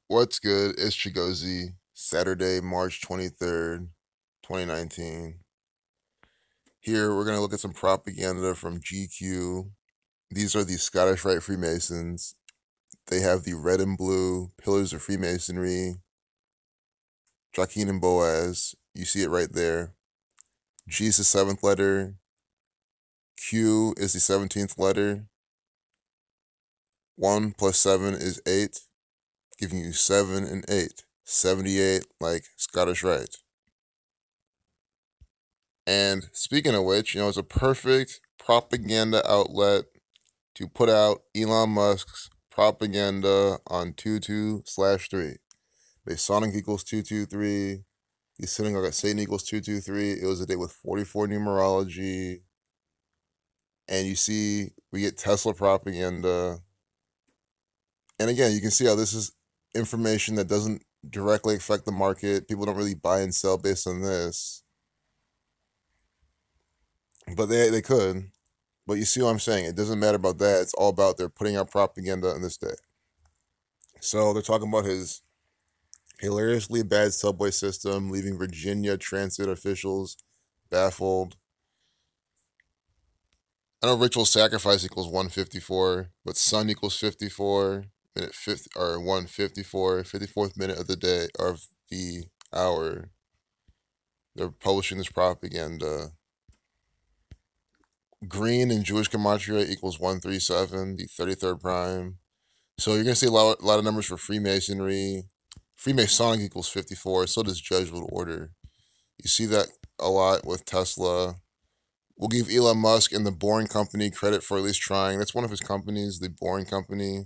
What's good? It's Chigozie. Saturday, March 23rd, 2019. Here, we're going to look at some propaganda from GQ. These are the Scottish Rite Freemasons. They have the red and blue pillars of Freemasonry, Joaquin and Boaz. You see it right there. G is the 7th letter. Q is the 17th letter. 1 plus 7 is 8, giving you 7 and 8. 78, like Scottish Rite. And speaking of which, it's a perfect propaganda outlet to put out Elon Musk's propaganda on 22/3. Masonic equals 223. He's sitting like Satan equals 223. It was a day with 44 numerology. And you see, we get Tesla propaganda. And again, you can see how this is information that doesn't directly affect the market. People don't really buy and sell based on this. But they could. But you see what I'm saying? It doesn't matter about that. It's all about they're putting out propaganda on this day. So they're talking about his hilariously bad subway system, leaving Virginia transit officials baffled. I know ritual sacrifice equals 154, but sun equals 54, minute 50, or 154, 54th minute of the day, of the hour. They're publishing this propaganda. Green in Jewish gematria equals 137, the 33rd prime. So you're going to see a lot of numbers for Freemasonry. Freemasonic equals 54, so does Jesuit order. You see that a lot with Tesla. We'll give Elon Musk and the Boring Company credit for at least trying. That's one of his companies, the Boring Company.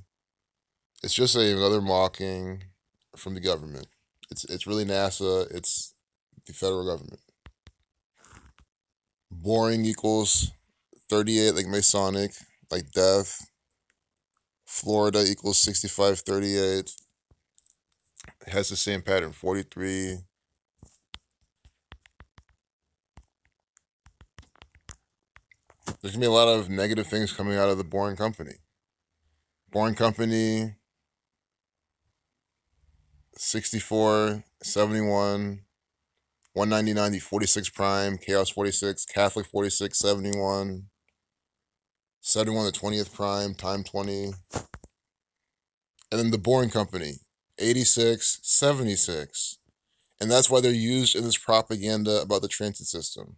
It's just another mocking from the government. It's really NASA. It's the federal government. Boring equals 38, like Masonic, like death. Florida equals 6538. It has the same pattern, 43. There's going to be a lot of negative things coming out of the Boring Company. Boring Company, 64, 71, 199, the 46 prime, Chaos 46, Catholic 46, 71, 71, the 20th prime, time 20. And then the Boring Company, 86, 76. And that's why they're used in this propaganda about the transit system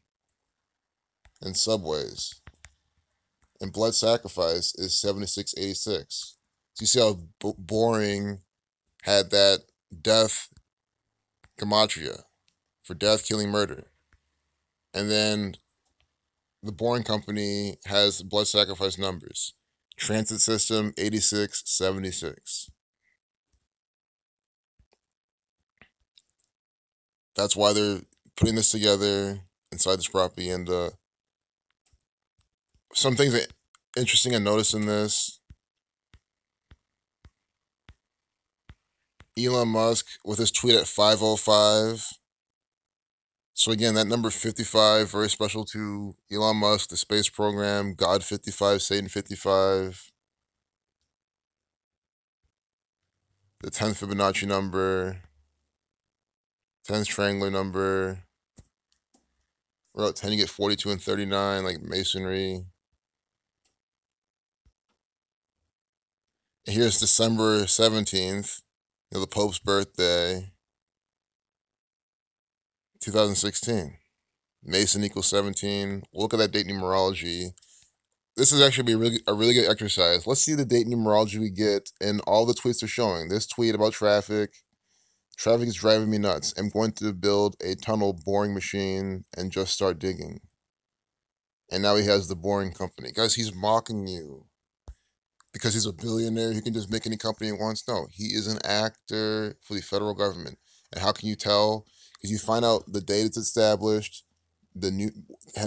and subways. And blood sacrifice is 7686. So you see how Boring had that death gematria for death, killing, murder. And then the Boring Company has blood sacrifice numbers. Transit system 8676. That's why they're putting this together inside this propaganda. Some things that interesting I noticed in this. Elon Musk with his tweet at 5:05. So again, that number 55, very special to Elon Musk, the space program, God 55, Satan 55. The 10th Fibonacci number, 10th triangular number. Route 10, you get 42 and 39, like Masonry. And here's December 17th, the Pope's birthday, 2016. Mason equals 17. Look at that date numerology. This is actually a really good exercise. Let's see the date numerology we get, and all the tweets are showing. This tweet about traffic. Traffic is driving me nuts. I'm going to build a tunnel boring machine and just start digging. And now he has the Boring Company. Guys, he's mocking you. Because he's a billionaire, he can just make any company he wants. No, he is an actor for the federal government. And how can you tell? Because you find out the date it's established, and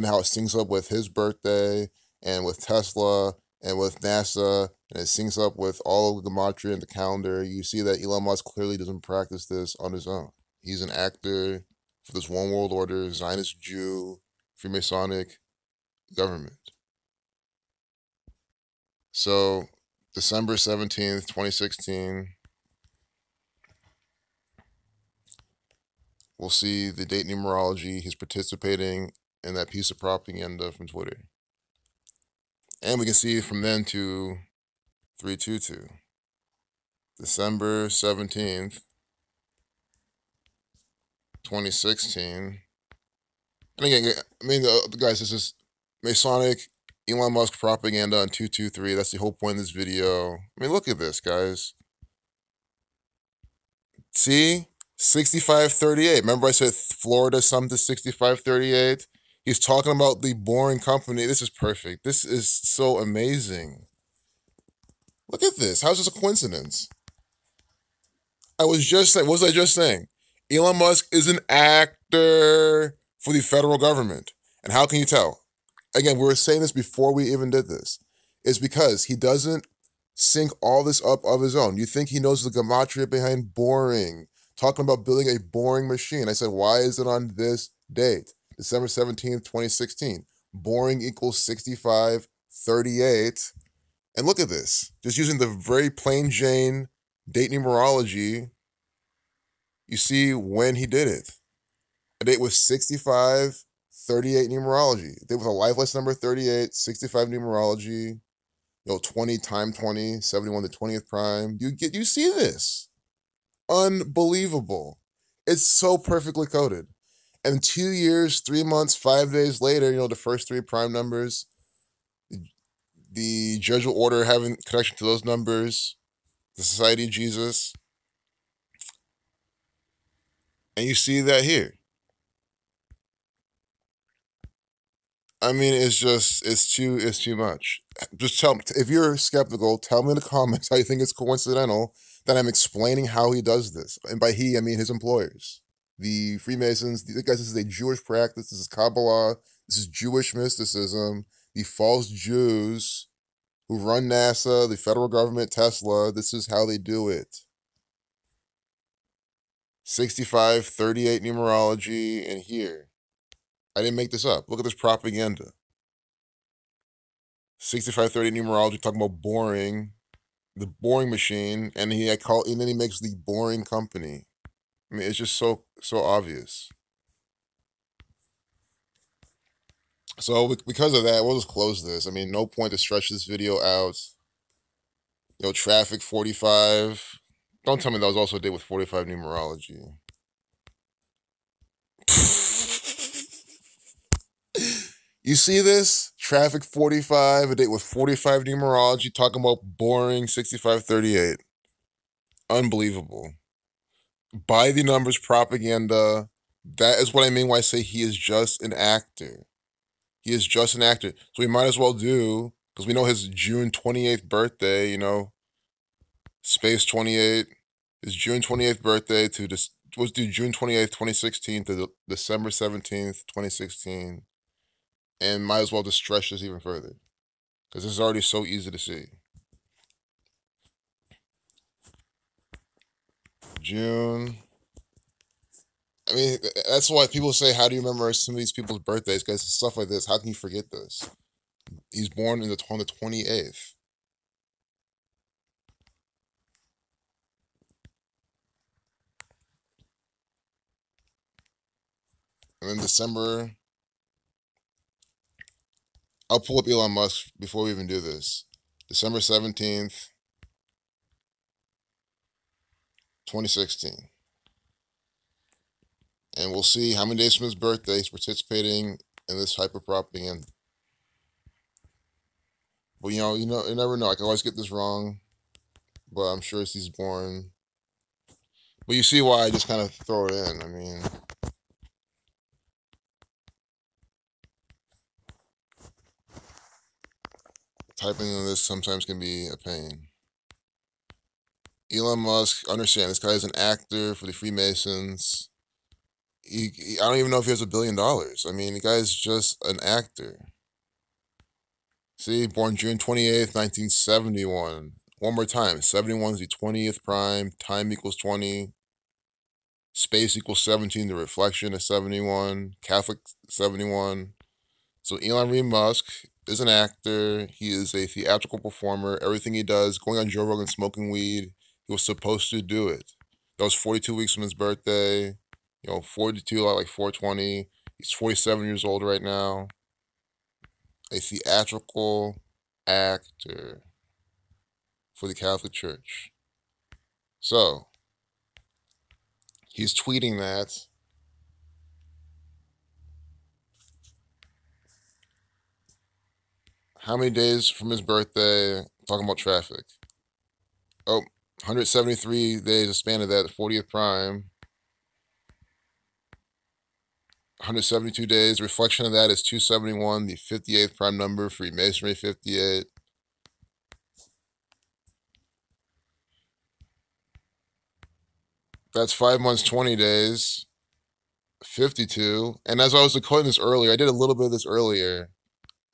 how it syncs up with his birthday, and with Tesla, and with NASA, and it syncs up with all of the gematria and the calendar. You see that Elon Musk clearly doesn't practice this on his own. He's an actor for this one world order, Zionist Jew, Freemasonic government. So, December 17th, 2016, we'll see the date numerology. He's participating in that piece of propaganda from Twitter. And we can see from then to 322. December 17th, 2016. And again, I mean, guys, this is Masonic Elon Musk propaganda on 223. That's the whole point of this video. I mean, look at this, guys. See? 6538. Remember I said Florida summed to 6538? He's talking about the boring company. This is perfect. This is so amazing. Look at this. How's this a coincidence? I was just saying, what was I just saying? Elon Musk is an actor for the federal government. And how can you tell? Again, we were saying this before we even did this. It's because he doesn't sync all this up of his own. You think he knows the gematria behind boring, talking about building a boring machine. I said, why is it on this date? December 17th, 2016. Boring equals 6538. And look at this. Just using the very plain Jane date numerology, you see when he did it. A date with 6538 numerology. A date with a life lesson number 38, 65 numerology. 20 times 20, 71 to 20th prime. You see this. Unbelievable. It's so perfectly coded. And 2 years, 3 months, 5 days later, the first 3 prime numbers, the Jesuit order having connection to those numbers, the Society of Jesus. And you see that here. I mean, it's too much. Just tell me, if you're skeptical, tell me in the comments how you think it's coincidental that I'm explaining how he does this. And by he, I mean his employers. The Freemasons, guys, this is a Jewish practice. This is Kabbalah. This is Jewish mysticism. The false Jews who run NASA, the federal government, Tesla, this is how they do it. 6538 numerology, and here. I didn't make this up. Look at this propaganda. 6530 numerology talking about boring, the boring machine, and then he makes the boring company. I mean, it's just so obvious. So because of that, we'll just close this. I mean, no point to stretch this video out. Traffic 45. Don't tell me that was also a date with 45 numerology. You see this? Traffic 45, a date with 45 numerology, talking about boring 6538. Unbelievable. By the numbers propaganda. That is what I mean when I say he is just an actor. He is just an actor. So we might as well do, because we know his June 28th birthday, Space 28, his June 28th birthday to this, let's do June 28th, 2016 to December 17th, 2016. And might as well just stretch this even further, because this is already so easy to see. June. I mean, that's why people say, how do you remember some of these people's birthdays? Guys, stuff like this, how can you forget this? He's born on the 28th. And then December, I'll pull up Elon Musk before we even do this. December 17th, 2016. And we'll see how many days from his birthday he's participating in this hyper-propaganda. But you never know. I can always get this wrong, but I'm sure he's born. But you see why I just kind of throw it in. I mean, typing in this sometimes can be a pain. Elon Musk, understand, this guy is an actor for the Freemasons. I don't even know if he has $1 billion. I mean, the guy's just an actor. See, born June 28th, 1971. One more time, 71 is the 20th prime, time equals 20, space equals 17, the reflection is 71, Catholic 71. So Elon Musk is an actor. He is a theatrical performer. Everything he does, going on Joe Rogan, smoking weed, he was supposed to do it. That was 42 weeks from his birthday. 42, like 420. He's 47 years old right now. A theatrical actor for the Catholic Church. So, he's tweeting that. How many days from his birthday? Talking about traffic. Oh, 173 days, a span of that, the 40th prime. 172 days. Reflection of that is 271, the 58th prime number, Freemasonry 58. That's 5 months, 20 days, 52. And as I was decoding this earlier, I did a little bit of this earlier.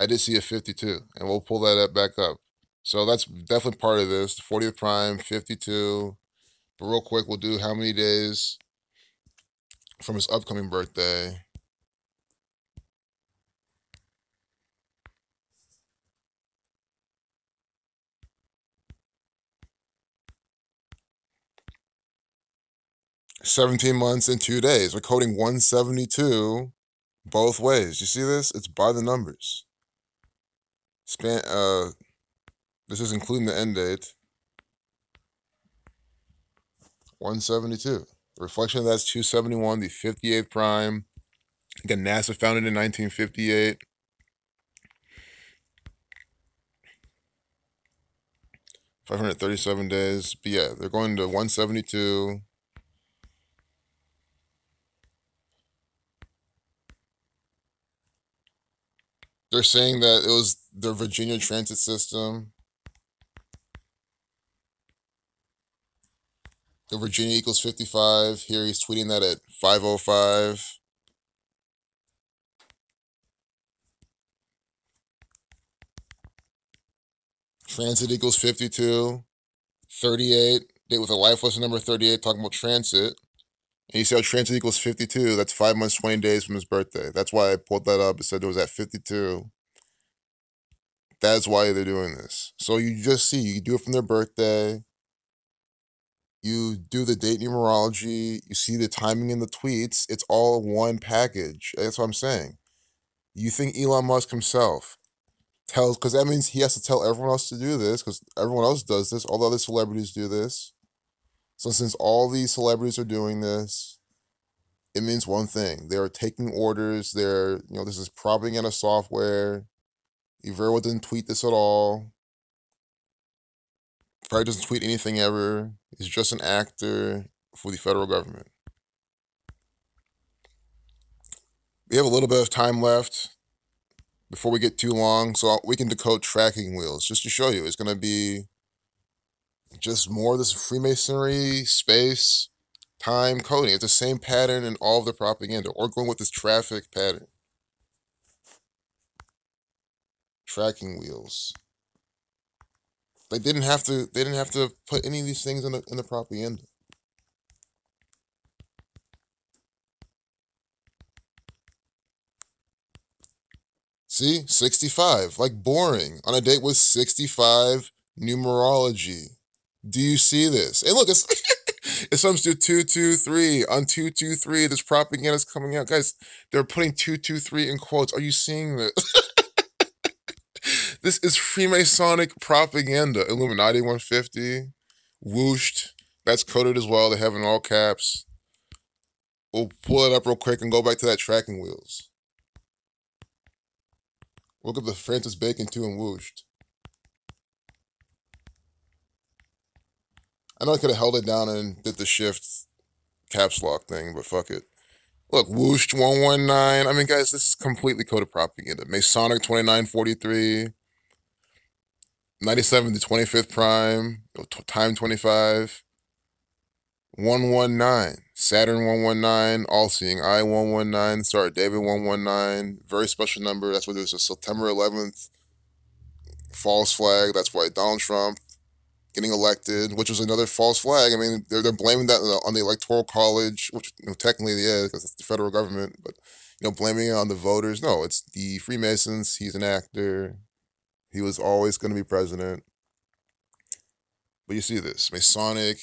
I did see a 52, and we'll pull that up back up. So that's definitely part of this. The 40th prime, 52. But real quick, we'll do how many days from his upcoming birthday. "17 months and 2 days. We're coding 172 both ways. You see this? It's by the numbers. This is including the end date. 172. The reflection of that's 271, the 58th prime. Again, NASA founded in 1958. 537 days. But yeah, they're going to 172. They're saying that it was the Virginia transit system. The Virginia equals 55. Here he's tweeting that at 5:05. Transit equals 52. 38. Date with a life lesson number 38, talking about transit. And you see how transit equals 52. That's 5 months, 20 days from his birthday. That's why I pulled that up. It said it was at 52. That's why they're doing this. So you just see, you do it from their birthday. You do the date numerology. You see the timing in the tweets. It's all one package. That's what I'm saying. You think Elon Musk himself tells, because that means he has to tell everyone else to do this, because everyone else does this. All the other celebrities do this. So since all these celebrities are doing this, it means one thing. They're taking orders. This is propaganda software. Evero didn't tweet this at all. Probably doesn't tweet anything ever. He's just an actor for the federal government. We have a little bit of time left before we get too long, so we can decode tracking wheels just to show you. It's going to be just more of this Freemasonry, space, time coding. It's the same pattern in all of the propaganda, or going with this traffic pattern. Tracking wheels. They didn't have to put any of these things in the propaganda. See, 65, like boring. On a date with 65 numerology. Do you see this? And look, it's it's comes to 223. On 223, this propaganda is coming out. Guys, they're putting 223 in quotes. Are you seeing this? This is Freemasonic propaganda. Illuminati 150. Whooshed. That's coded as well. They have it in all caps. We'll pull it up real quick and go back to that tracking wheels. Look at the Francis Bacon 2 and whooshed. I know I could have held it down and did the shift caps lock thing, but fuck it. Look, whooshed 119. I mean, guys, this is completely coded propaganda. Masonic 2943. 97 to 25th prime. Time 25. 119. Saturn 119. All-seeing eye 119. Star David 119. Very special number. That's why there's a September 11th false flag. That's why Donald Trump getting elected, which was another false flag. I mean, they're blaming that on the Electoral College, which technically it is because it's the federal government, but blaming it on the voters. No, it's the Freemasons. He's an actor. He was always going to be president. But you see this Masonic,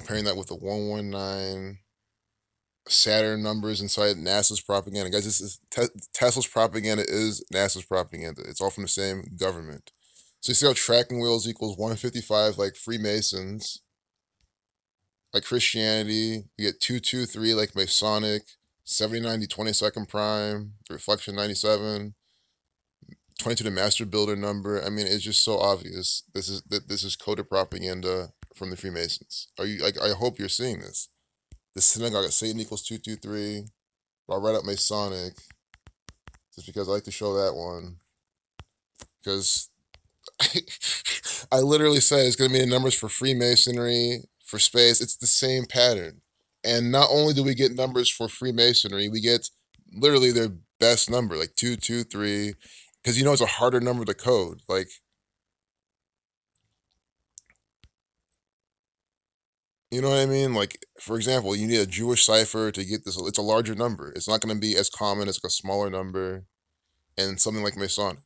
pairing that with the 119. Saturn numbers inside NASA's propaganda. Guys, this is Tesla's propaganda is NASA's propaganda. It's all from the same government. So you see how tracking wheels equals 155, like Freemasons, like Christianity. You get 223, like Masonic, 79 the 22nd prime, the reflection 97, 22 the master builder number. I mean, it's just so obvious. This is coded propaganda from the Freemasons. Are you like? I hope you're seeing this. The synagogue of Satan equals 223. I'll write up Masonic just because I like to show that one. Because I literally say it's going to be the numbers for Freemasonry, for space. It's the same pattern. And not only do we get numbers for Freemasonry, we get literally their best number, like 223. Because you know it's a harder number to code. Like, you know what I mean? Like, for example, you need a Jewish cipher to get this. It's a larger number. It's not going to be as common as like a smaller number and something like Masonic.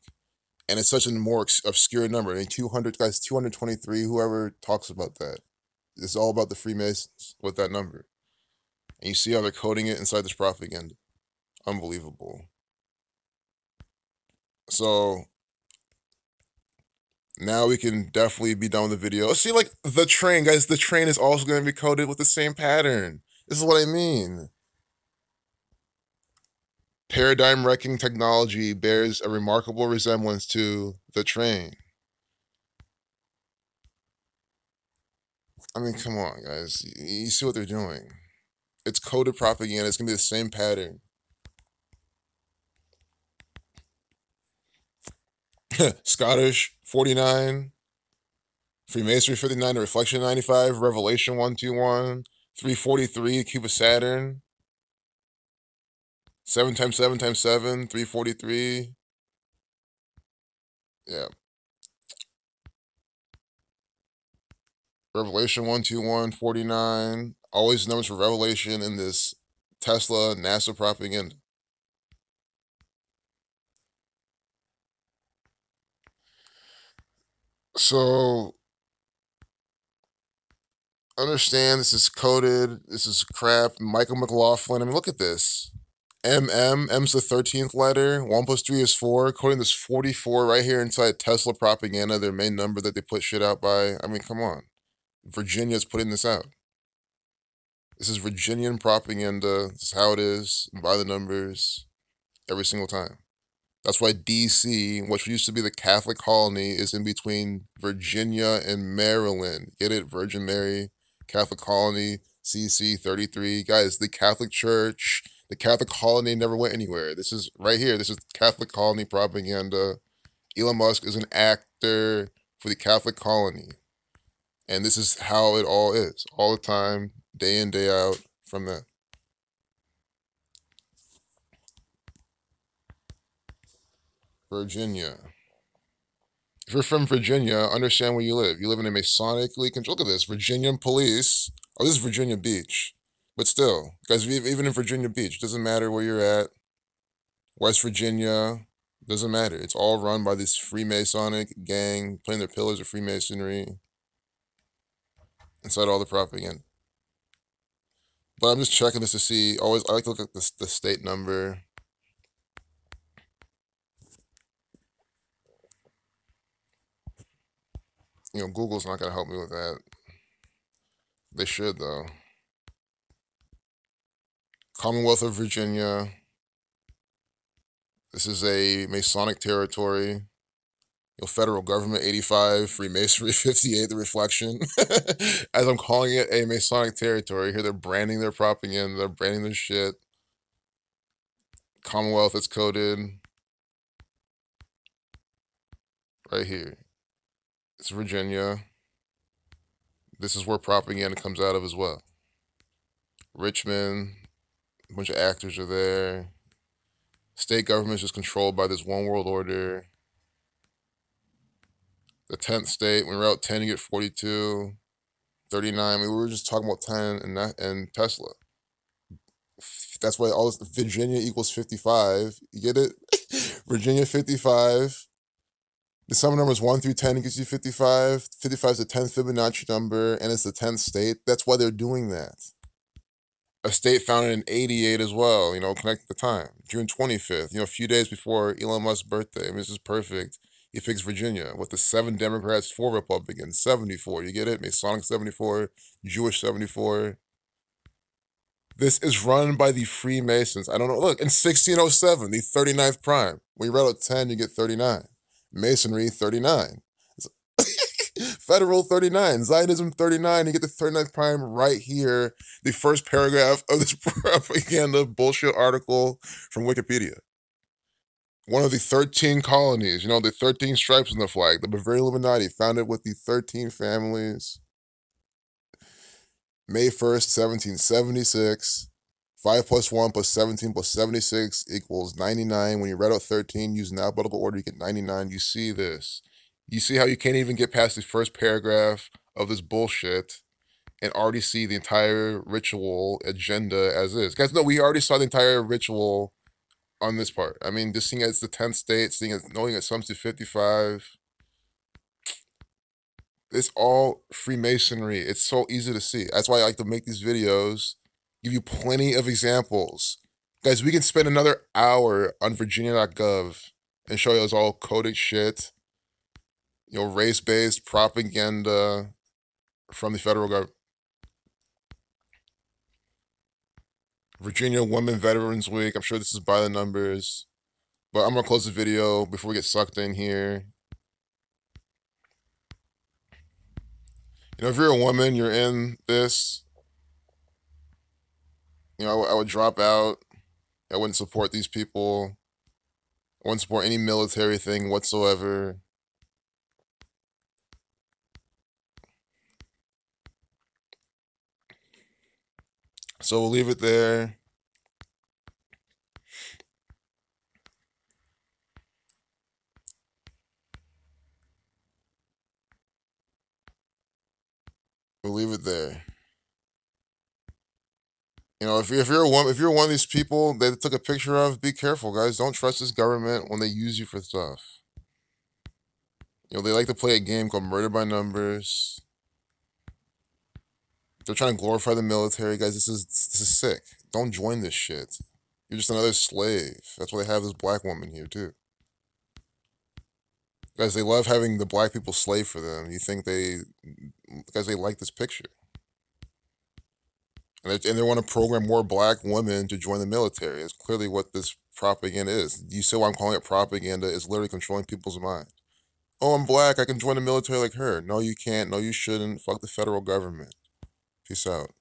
And it's such a more obscure number. I mean, 200, guys, 223, whoever talks about that. It's all about the Freemasons with that number. And you see how they're coding it inside this propaganda. Unbelievable. So now we can definitely be done with the video. See, like the train, guys, the train is also going to be coded with the same pattern. This is what I mean. Paradigm wrecking technology bears a remarkable resemblance to the train. I mean, come on, guys. You see what they're doing. It's coded propaganda. It's going to be the same pattern. Scottish, 49. Freemasonry, 59. The Reflection, 95. Revelation, 121. 343, Cube of Saturn. 7 times 7 times 7, 343. Yeah. Revelation 121, 49. Always numbers for Revelation in this Tesla NASA propaganda. So understand this is coded. This is crap. Michael McLaughlin. I mean, look at this. M's the 13th letter. 1 plus 3 is 4. Coding this 44 right here inside Tesla propaganda, their main number that they put shit out by. I mean, come on. Virginia's putting this out. This is Virginian propaganda. This is how it is. By the numbers. Every single time. That's why DC, which used to be the Catholic colony, is in between Virginia and Maryland. Get it? Virgin Mary, Catholic colony, CC 33. Guys, the Catholic Church, the Catholic colony never went anywhere. This is right here. This is Catholic colony propaganda. Elon Musk is an actor for the Catholic colony. And this is how it all is. All the time, day in, day out from that. Virginia. If you're from Virginia, understand where you live. You live in a Masonically controlled. Look at this. Virginian police. Oh, this is Virginia Beach. But still, guys, even in Virginia Beach, doesn't matter where you're at. West Virginia, doesn't matter. It's all run by this Freemasonic gang, playing their pillars of Freemasonry inside all the propaganda. But I'm just checking this to see. Always, I like to look at the state number. You know, Google's not going to help me with that. They should, though. Commonwealth of Virginia. This is a Masonic territory. You know, federal government, 85. Freemasonry, 58. The Reflection. As I'm calling it, a Masonic territory. Here they're branding their propaganda. They're branding their shit. Commonwealth, it's coded. Right here. It's Virginia. This is where propaganda comes out of as well. Richmond, a bunch of actors are there. State government is just controlled by this one world order. The 10th state, when we're out 10, you get 42, 39. I mean, we were just talking about 10 and Tesla. That's why all this, Virginia equals 55. You get it? Virginia 55. The sum of numbers 1 through 10 gives you 55. 55 is the 10th Fibonacci number, and it's the 10th state. That's why they're doing that. A state founded in 88 as well, you know, connect the time. June 25th, you know, a few days before Elon Musk's birthday. I mean, this is perfect. He picks Virginia with the 7 Democrats, 4 Republicans, 74. You get it? Masonic 74, Jewish 74. This is run by the Freemasons. I don't know. Look, in 1607, the 39th prime. When you roll out 10, you get 39. Masonry, 39. Federal, 39. Zionism, 39. You get the 39th prime right here. The first paragraph of this propaganda bullshit article from Wikipedia. One of the 13 colonies, you know, the 13 stripes on the flag, the Bavarian Illuminati, founded with the 13 families. May 1st, 1776. 5 plus 1 plus 17 plus 76 equals 99. When you read out 13 using alphabetical order, you get 99. You see this. You see how you can't even get past the first paragraph of this bullshit and already see the entire ritual agenda as is. Guys, no, we already saw the entire ritual on this part. I mean, just seeing as the 10th state, seeing as knowing it sums to 55. It's all Freemasonry. It's so easy to see. That's why I like to make these videos, give you plenty of examples. Guys, we can spend another hour on Virginia.gov and show you it's all coded shit. You know, race-based propaganda from the federal government. Virginia Women Veterans Week. I'm sure this is by the numbers. But I'm going to close the video before we get sucked in here. You know, if you're a woman, you're in this. You know, I would drop out. I wouldn't support these people. I wouldn't support any military thing whatsoever. So we'll leave it there. We'll leave it there. You know, if you're one of these people that they took a picture of, be careful, guys. Don't trust this government when they use you for stuff. You know, they like to play a game called Murder by Numbers. They're trying to glorify the military, guys. This is sick. Don't join this shit. You're just another slave. That's why they have this black woman here too. Guys, they love having the black people slave for them. You think they like this picture. And they want to program more black women to join the military. It's clearly what this propaganda is. You see why I'm calling it propaganda? It's literally controlling people's minds. Oh, I'm black. I can join the military like her. No, you can't. No, you shouldn't. Fuck the federal government. Peace out.